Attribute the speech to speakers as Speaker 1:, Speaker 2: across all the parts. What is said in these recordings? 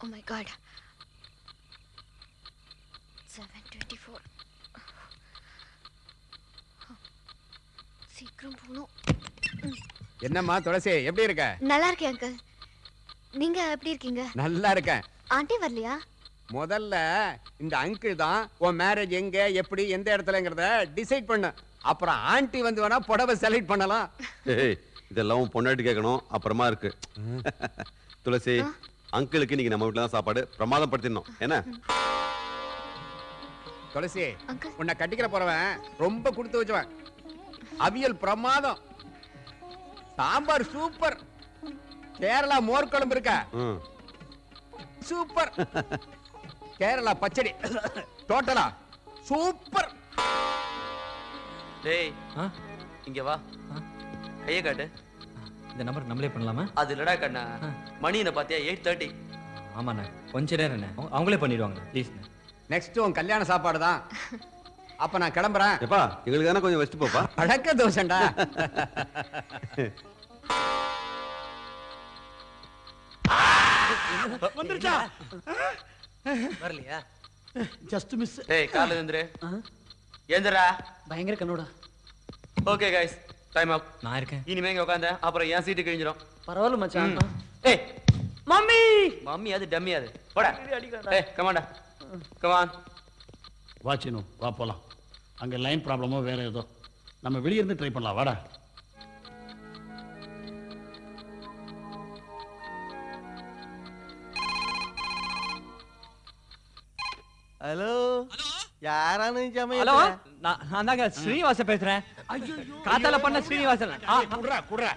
Speaker 1: Oh my god. 7:24. சீக்கிரம் போணும்.
Speaker 2: என்னம்மா துளசி எப்படி இருக்க?
Speaker 1: நல்லா இருக்கேன் அங்கிள். நீங்க எப்படி இருக்கீங்க?
Speaker 2: நல்லா இருக்கேன்.
Speaker 1: ஆண்டி வரலையா?
Speaker 2: முதல்ல இந்த அங்கிள் தான் உன் மேரேஜ் எங்க எப்படி எந்த இடத்துலங்கறத டிசைட் பண்ணு. அப்புறம் ஆண்டி வந்து வேணா புடவை செலக்ட் பண்ணலாம்.
Speaker 3: ஏய் இதெல்லாம் பொண்டாட்டி கேட்கணும் அப்புறமா இருக்கு. துளசி அங்கிளுக்கு நீங்க நம்ம வீட்டுல தான் சாப்பாடு பிரமாதம் படுத்திடணும் என்ன?
Speaker 2: துளசி உன்னை கட்டிக்கிற போறவன் ரொம்ப கொடுத்து வச்சவன். அவியல் பிரமாதம், சாம்பார் சூப்பர், கேரளா மோர் குழம்பு இருக்க சூப்பர், கேரளா பச்சடி டோட்டலா சூப்பர்.
Speaker 4: டேய் இங்க வா, கையை காட்டு.
Speaker 5: இந்த நம்பர் நம்மளே பண்ணலாமா?
Speaker 4: அது இல்லடா கண்ணா, மணி என்ன பாத்தியா 8:30.
Speaker 5: ஆமாண்ணா கொஞ்ச நேரம் அவங்களே பண்ணிடுவாங்க ப்ளீஸ்.
Speaker 2: நெக்ஸ்ட் உன் கல்யாண சாப்பாடு தான். அப்ப நான் கிளம்புறேன்.
Speaker 3: எப்பா எங்களுக்கு தானே கொஞ்சம் வச்சுட்டு போப்பா.
Speaker 2: பழக்க தோசைண்டா.
Speaker 6: வந்துருச்சா?
Speaker 4: வரலையா?
Speaker 6: Just miss.
Speaker 4: டேய் காலைல எந்திரு. எந்திரா.
Speaker 6: பயங்கர கண்ணோடா.
Speaker 4: Okay guys time up.
Speaker 5: நான் இருக்கேன்.
Speaker 4: இனிமே இங்க உட்கார்ந்தா அப்புறம் என் சீட்டு கிழிஞ்சிரும்.
Speaker 6: பரவாயில்ல மச்சான்.
Speaker 4: ஏய் மம்மி மம்மி அது டம்மி அது. போடா. ஏய் கம் ஆன்டா. Come on.
Speaker 6: வா சினு வா போலாம். அங்க லைன் ப்ராப்ளமோ வேற ஏதோ. நம்ம வெளிய இருந்து ட்ரை பண்ணலாம் வாடா.
Speaker 7: ஹலோ யாரானு ஜமே?
Speaker 5: ஹலோ நான் தாங்க ஸ்ரீனிவாசன் பேசுறேன். ஐயோ காத்தால பண்ண ஸ்ரீனிவாசன்.
Speaker 6: குடுறா குடுறா.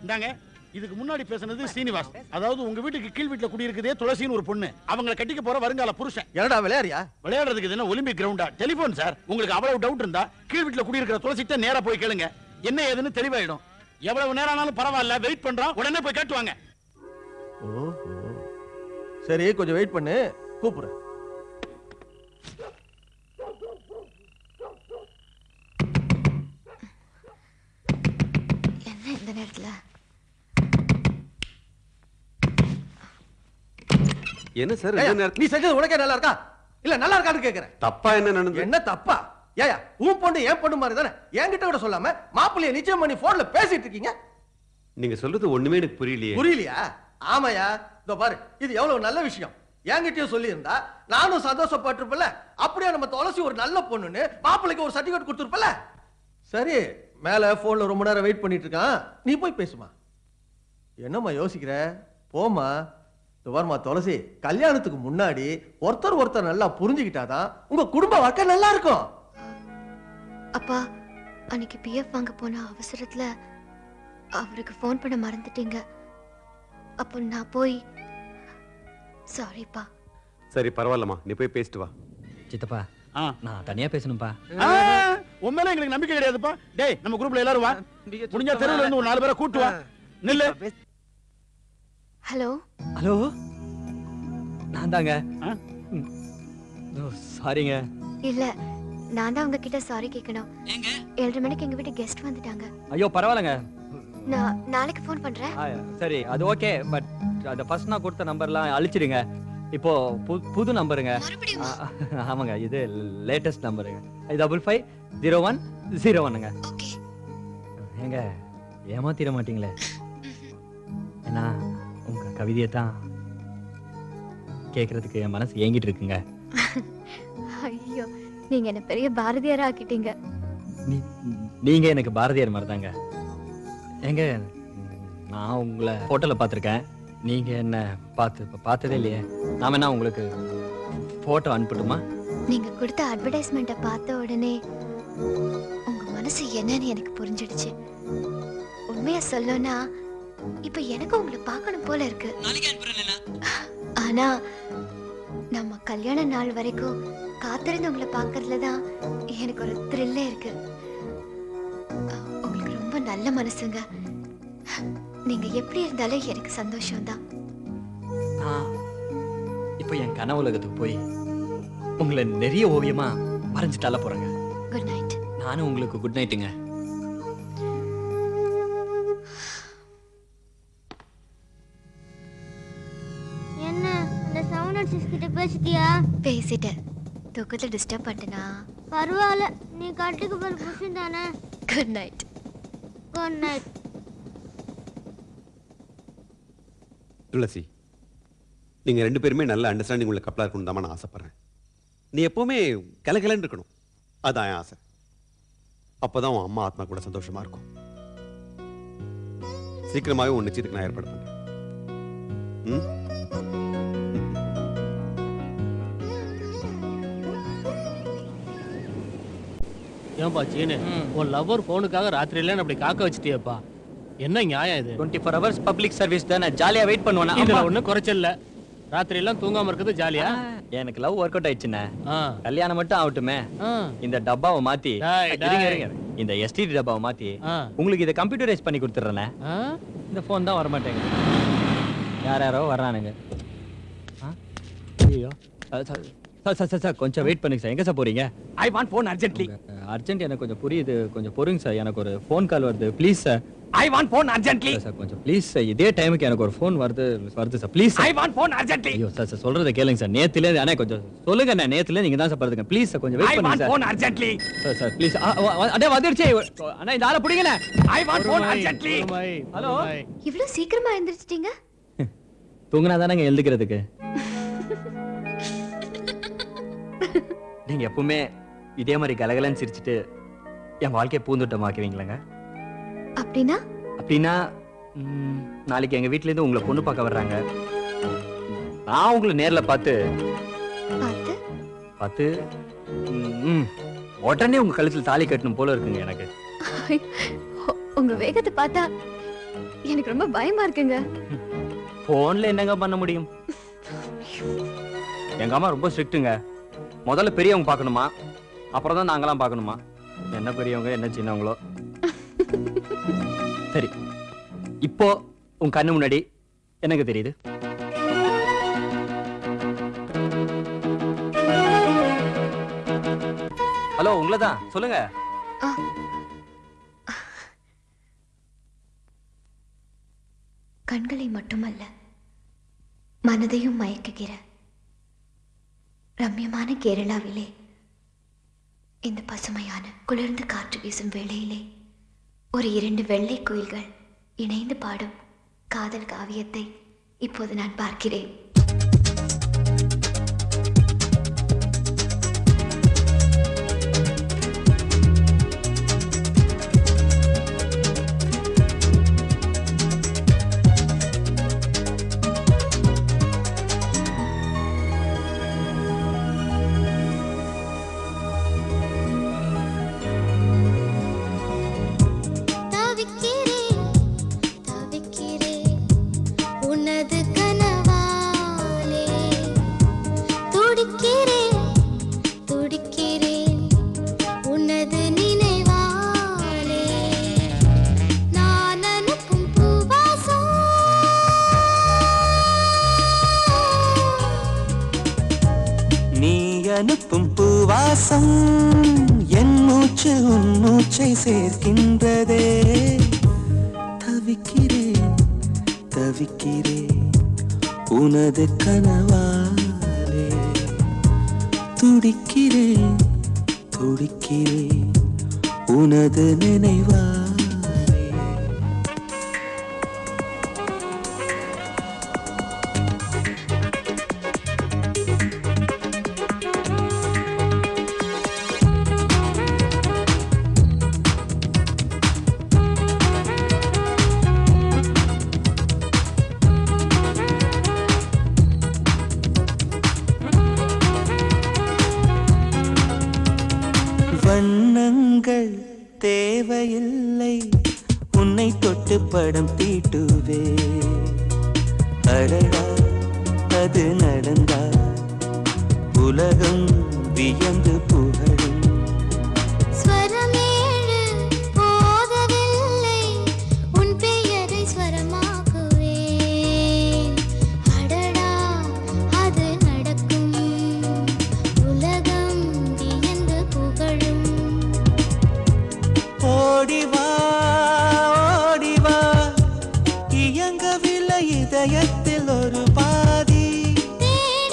Speaker 6: இந்தாங்க இதுக்கு முன்னாடி பேசுனது ஸ்ரீனிவாஸ். அதாவது உங்க வீட்டுக்கு கீழ் வீட்டுல குடியிருக்குதே துளசின்னு ஒரு பொண்ணு. அவங்கள கட்டிக்க போற வருங்கால புருஷன்.
Speaker 7: என்னடா விளையாடியா?
Speaker 6: விளையாடுறதுக்கு என்ன ஒலிம்பிக் கிரவுண்டா? Telephone sir. உங்களுக்கு அவ்வளவு டவுட் இருந்தா கீழ் வீட்டுல குடியிருக்கிற துளசிட்ட நேரா போய் கேளுங்க. என்ன ஏதுன்னு தெளிவாயிடும். எவ்வளவு நேரம் ஆனாலும் பரவாயில்ல, வெயிட் பண்றோம், உடனே போய் கேட்டுவாங்க.
Speaker 7: ஓஹோ சரி கொஞ்சம் வெயிட் பண்ணு, கூப்பிடுறேன்.
Speaker 1: என்ன இந்த நேரத்துல?
Speaker 3: என்ன சார்
Speaker 7: நீ செஞ்சது உனக்கே நல்லா இருக்கா இல்ல நல்லா இருக்கான்னு கேக்குறேன்.
Speaker 3: தப்பா என்ன நடந்தது?
Speaker 7: என்ன தப்பா? ஏயா உன் பொண்ணு ஏன் பொண்ணு மாதிரி தானே என்கிட்ட கூட சொல்லாம மாப்பிள்ளைய நிச்சயம் பண்ணி போன்ல பேசிட்டு இருக்கீங்க.
Speaker 3: நீங்க சொல்றது ஒண்ணுமே எனக்கு புரியலையே.
Speaker 7: புரியலையா? ஆமாயா இதோ பாரு, இது எவ்வளவு நல்ல விஷயம். என்கிட்டயும் சொல்லி இருந்தா நானும் சந்தோஷப்பட்டிருப்பல. அப்படியே நம்ம துளசி ஒரு நல்ல பொண்ணுன்னு மாப்பிள்ளைக்கு ஒரு சர்டிபிகேட் கொடுத்துருப்பல. சரி மேல போன்ல ரொம்ப நேரம் வெயிட் பண்ணிட்டு இருக்கான், நீ போய் பேசுமா. என்னம்மா யோசிக்கிற? போமா. துவர்மா துளசி, கல்யாணத்துக்கு முன்னாடி ஒருத்தர் நல்லா புரிஞ்சுக்கிட்டாதான் உங்க குடும்ப வாழ்க்கை நல்லா இருக்கும்.
Speaker 1: அப்பா அன்னைக்கு பிஎஃப் வாங்க போன அவசரத்துல அவருக்கு ஃபோன் பண்ண மறந்துட்டீங்க. அப்போ நான் போய் சாரிப்பா.
Speaker 3: சரி பரவாயில்லம்மா, நீ போய் பேசிட்டு வா.
Speaker 5: சித்தப்பா நான் தனியா பேசணும்பா.
Speaker 6: உண்மையில எங்களுக்கு நம்பிக்கை கிடையாதுப்பா. டேய் நம்ம குரூப்ல எல்லாரும் வா. முடிஞ்சா தெருவுல இருந்து ஒரு 4 பேரை கூட்டு வா. நில்லு.
Speaker 1: ஹலோ
Speaker 5: ஹலோ நான் தாங்க. சாரிங்க.
Speaker 1: இல்ல நான் தான் உங்ககிட்ட சாரி கேட்கணும். 7:30 மணிக்கு எங்க வீட்டு கெஸ்ட் வந்துட்டாங்க.
Speaker 5: ஐயோ பரவாயில்லங்க,
Speaker 1: நான் நாளைக்கு ஃபோன் பண்றேன்.
Speaker 5: சரி அது ஓகே. பட் அந்த ஃபர்ஸ்ட் நான் கொடுத்த நம்பர்லாம் அழிச்சிடுங்க. இப்போ புது நம்பருங்க. ஆமாங்க இது லேட்டஸ்ட் நம்பருங்க. 550101ங்க. ஏங்க ஏமாத்திர மாட்டீங்களே? ஏன்னா உங்க கவிதையை தான் கேட்கறதுக்கு என் மனசு ஏங்கிட்டு இருக்குங்க.
Speaker 1: ஐயோ நீங்க என்ன பெரிய பாரதியாரா ஆக்கிட்டீங்க.
Speaker 5: நீங்க எனக்கு பாரதியார் மாதிரி தாங்க. ஏங்க நான் உங்களை போட்டோல பார்த்துருக்கேன், நீங்க என்ன பார்த்ததே இல்லையே. நாம என்ன உங்களுக்கு போட்டோ அனுப்பட்டுமா?
Speaker 1: நீங்க கொடுத்த அட்வர்டைஸ்மெண்ட்டை பார்த்த உடனே உங்க மனசு என்னன்னு எனக்கு புரிஞ்சிடுச்சு. உண்மையா சொல்லணும்னா இப்ப எனக்கு உங்களை பார்க்கணும் போல இருக்கு. ஆனா நம்ம கல்யாண நாள் வரைக்கும் காத்திருந்து உங்களை பார்க்கறதுல தான் எனக்கு ஒரு த்ரில்லே இருக்கு. உங்களுக்கு ரொம்ப நல்ல மனசுங்க. நீங்க எப்படி இருந்தாலும் எனக்கு சந்தோஷம் தான்.
Speaker 5: இப்போ என் கனவு உலகத்துக்கு போய் உங்களை நிறைய ஓவியமா வரைஞ்சிட்டால போறேங்க.
Speaker 1: Good night.
Speaker 5: நானும் உங்களுக்கு குட் நைட்டுங்க.
Speaker 8: என்ன இந்த 706 கிட்ட பேசிட்டியா?
Speaker 1: பேசிட்டேன். தூக்கத்துல டிஸ்டர்ப் பண்ணிட்டேனா?
Speaker 8: பரவாயில்ல, நீ கட்டுக்கு போற புருஷன் தானே.
Speaker 1: Good night.
Speaker 8: Good night.
Speaker 3: Tulasi, நீங்க 2 பேருமே நல்ல அண்டர்ஸ்டாண்டிங் உள்ள கப்பலா இருக்கணும் தான் நான் ஆசைப்படுறேன். நீ எப்பவுமே கலகலன்னு இருக்கணும், அதான் என் ஆசை. அப்பதான் உன் அம்மா ஆத்மா கூட சந்தோஷமா இருக்கும். சீக்கிரமாவே உன் நிச்சயத்துக்கு நான் ஏற்பாடு பண்றேன்.
Speaker 9: ஏன்பா சீனு, உன் லவ்வர் போனுக்காக ராத்திரியில அப்படி காக்க வச்சிட்டியப்பா, என்ன நியாயம் இது?
Speaker 5: 24 hours பப்ளிக் சர்வீஸ் தானே, ஜாலியா வெயிட் பண்ணுவானா?
Speaker 9: இதுல ஒண்ணும் குறைச்சல்ல. ராத்திரி எல்லாம் தூங்காம இருக்குது ஜாலியா?
Speaker 5: எனக்கு லவ் ஒர்க் அவுட் ஆயிடுச்சுண்ணே. கல்யாணம் மட்டும் ஆகட்டுமே. இந்த டப்பாவை மாத்தி, இந்த எஸ்டிடி டப்பாவை மாத்தி உங்களுக்கு இதை கம்ப்யூட்டரைஸ் பண்ணி கொடுத்துறேனே. இந்த போன் தான் வர மாட்டேங்க. யாரோ வர்றானுங்க. ஐயோ சார் கொஞ்சம் வெயிட் பண்ணுங்க சார். எங்க சார் போறீங்க?
Speaker 9: ஐ வாண்ட் போன் அர்ஜென்ட்லி.
Speaker 5: அர்ஜென்ட் எனக்கு கொஞ்சம் புரியுது, கொஞ்சம் பொறுங்க சார். எனக்கு ஒரு ஃபோன் கால் வருது, please sir.
Speaker 9: I want phone urgently.
Speaker 5: Sir கொஞ்சம் ப்ளீஸ் சார், இதே டைமுக்கு எனக்கு ஒரு ஃபோன் வருது sir, please.
Speaker 9: I want phone urgently.
Speaker 5: ஐயோ சார் சொல்றத கேளுங்க சார். நேத்துல அண்ணே கொஞ்சம் சொல்லுங்க அண்ணே, நேத்துல நீங்க தான் சார் பாருங்க. ப்ளீஸ் சார் கொஞ்சம் வெயிட் பண்ணுங்க sir.
Speaker 9: I want phone urgently.
Speaker 5: Sir please. அண்ணே வந்துருச்சு அண்ணே, இந்த ஆளை பிடிங்கண்ணே.
Speaker 9: I want phone urgently.
Speaker 5: Hello,
Speaker 1: இவ்ளோ சீக்கிரமா எந்திரிச்சிட்டீங்க?
Speaker 5: தூங்குனா தானங்க எழுதுக்கிறதுக்கு. நீங்க எப்பவுமே இதே மாதிரி கலகலன்னு சிரிச்சிட்டு என் வாழ்க்கையை பூந்தோட்டமாக்குவீங்களாங்க?
Speaker 1: அப்படின்னா
Speaker 5: அப்படின்னா நாளைக்கு எங்க வீட்ல இருந்து உங்களை பொண்ணு பார்க்க வர்றாங்க. நான் உங்களை நேர்ல பார்த்து உடனே உங்க கழுத்துல தாலி கட்டணும் போல இருக்குங்க எனக்கு.
Speaker 1: உங்க வேகத்தை பார்த்தா எனக்கு ரொம்ப பயமா இருக்குங்க.
Speaker 5: போன்ல என்னங்க பண்ண முடியும்? எங்க அம்மா ரொம்ப ஸ்ட்ரிக்ட்டுங்க. முதல்ல பெரியவங்க பார்க்கணுமா, அப்புறம் தான் நாங்களாம் பார்க்கணுமா. என்ன பெரியவங்க என்ன சின்னவங்களோ. சரி, இப்போ உன் கண்ணு முன்னாடி எனக்கு தெரியுது. ஹலோ, உங்களதான் சொல்லுங்க.
Speaker 1: கண்களை மட்டுமல்ல, மனதையும் மயக்குகிற ரம்யமான கேரளாவிலே இந்த பசுமையான குளிர்ந்த காற்று வீசும் வேளையிலே ஒரு 2 வெள்ளை குயில்கள் இணைந்து பாடும் காதல் காவியத்தை இப்போது நான் பார்க்கிறேன்.
Speaker 10: அனுப்பும் பூவாசம் என் மூச்சு உன் மூச்சை சேர்க்கின்றதே. தவிக்கிறேன் தவிக்கிறேன் உனது கனவாலே. துடிக்கிறேன் துடிக்கிறேன் உனது நினைவாலே. வண்ணங்கள் தேவையில்லை உன்னை தொட்டு படம் தீட்டுவே. அடடா அது நடந்தா உலகம் வியந்து புகழும்.
Speaker 8: ஸ்வரமேழு போதவில்லை உன் பெயரை ஸ்வரமாக்குவேன். அடடா அது நடக்கும் உலகம் வியந்து புகழும்.
Speaker 10: ஓடிவா ஓடிவா இயங்கவில்லை இதயத்தில் ஒரு பாதி.
Speaker 8: தேடி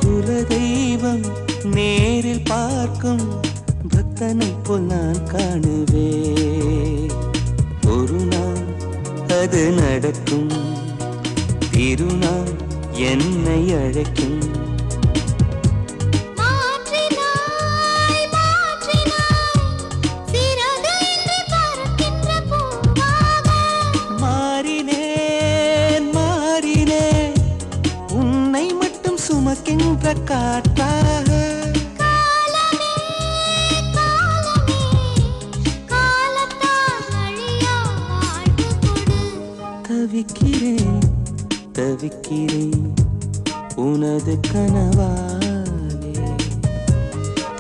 Speaker 10: குலதெய்வம் நேரில் பார்க்கும் பக்தனை போல் நான் காணுவே. ஒரு நாள் அது நடக்கும், திருநாள் என்னை அழைக்கும். மாறினேன் மாறினேன் உன்னை மட்டும் சுமக்கின்ற காற்றாக. தவிக்கிறேன் தவிக்கிறேன் உனது கனவாலே.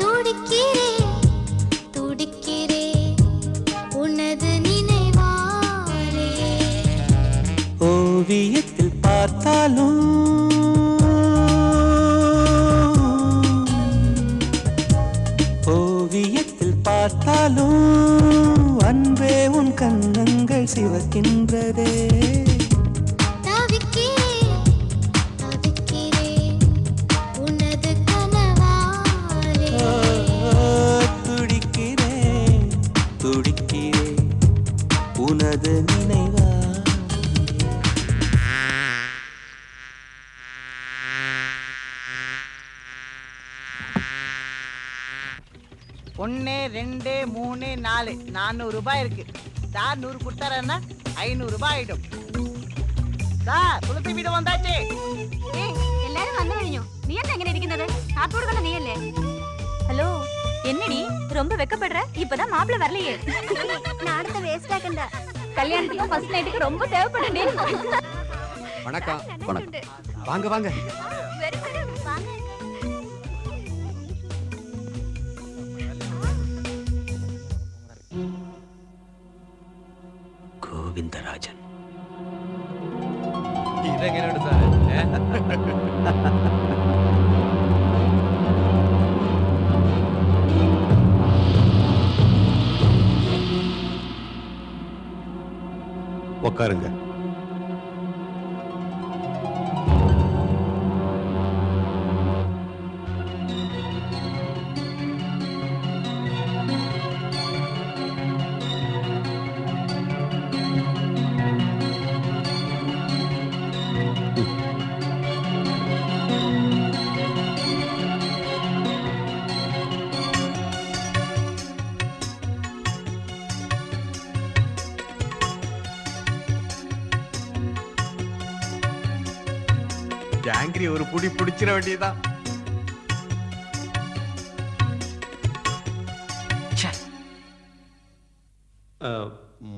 Speaker 8: துடிக்கிறேன் துடிக்கிறேன் உனது நினைவாலே.
Speaker 10: ஓவியத்தில் பார்த்தாலும் ஓவியத்தில் பார்த்தாலும் அன்பே உன் கண்ணங்கள் சிவக்கின்றதே.
Speaker 8: தவிக்கிறேன் தவிக்கிறேன் உனது கனவாலே.
Speaker 10: துடிக்கிறேன் துடிக்கிறேன் உனது நினைவா.
Speaker 11: ஒன்று 2 3 4 400 ரூபாய் இருக்கு சார். 100 கொடுத்தாரன்னா 500 ரூபாய் ஆயிடும் சார். തുളസി വീട് വന്നാച്ചേ.
Speaker 12: എല്ലാരും വന്നു കഴിഞ്ഞു. നീ എന്താ ഇങ്ങനെ ഇരിക്കുന്നത്? കാപ്പി കൊടുക്കണ്ട നീയല്ലേ? ഹലോ എന്നടി ரொம்ப வெக்கப்படுற? இப்பதான் மாப்பிள்ளை வரலையே.
Speaker 1: நாடத்தை வேஸ்ட் ஆக்கണ്ട.
Speaker 12: கல்யாணத்துக்கு ஃபர்ஸ்ட் நைட்டுக்கு ரொம்ப தேவைப்படுடி.
Speaker 2: வணக்கம். வணக்கம். வாங்க வாங்க.
Speaker 1: வாங்க.
Speaker 10: கோவிந்தராஜன்.
Speaker 4: ഇതെങ്ങനെയുണ്ട് സാറേ?
Speaker 3: உட்காருங்க.
Speaker 2: ஜாங்கிரி ஒரு புடி பிடிச்சிட வேண்டியதுதான்.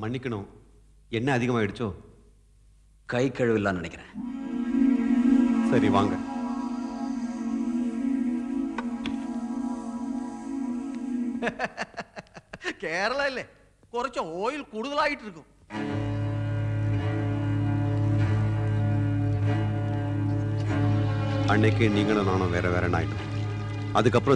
Speaker 3: மன்னிக்கணும், என்ன அதிகமாயிடுச்சோ?
Speaker 13: கை கழுவில்லான்னு நினைக்கிறேன்.
Speaker 3: சரி வாங்க.
Speaker 7: കേരളല്ലേ കുറച്ച് ഓയിൽ കൂടുതലായിട്ടിരിക്കും.
Speaker 3: அன்னைக்கு நீங்களும் நானும் வேற வேற ஆயிட்டோம். அதுக்கப்புறம்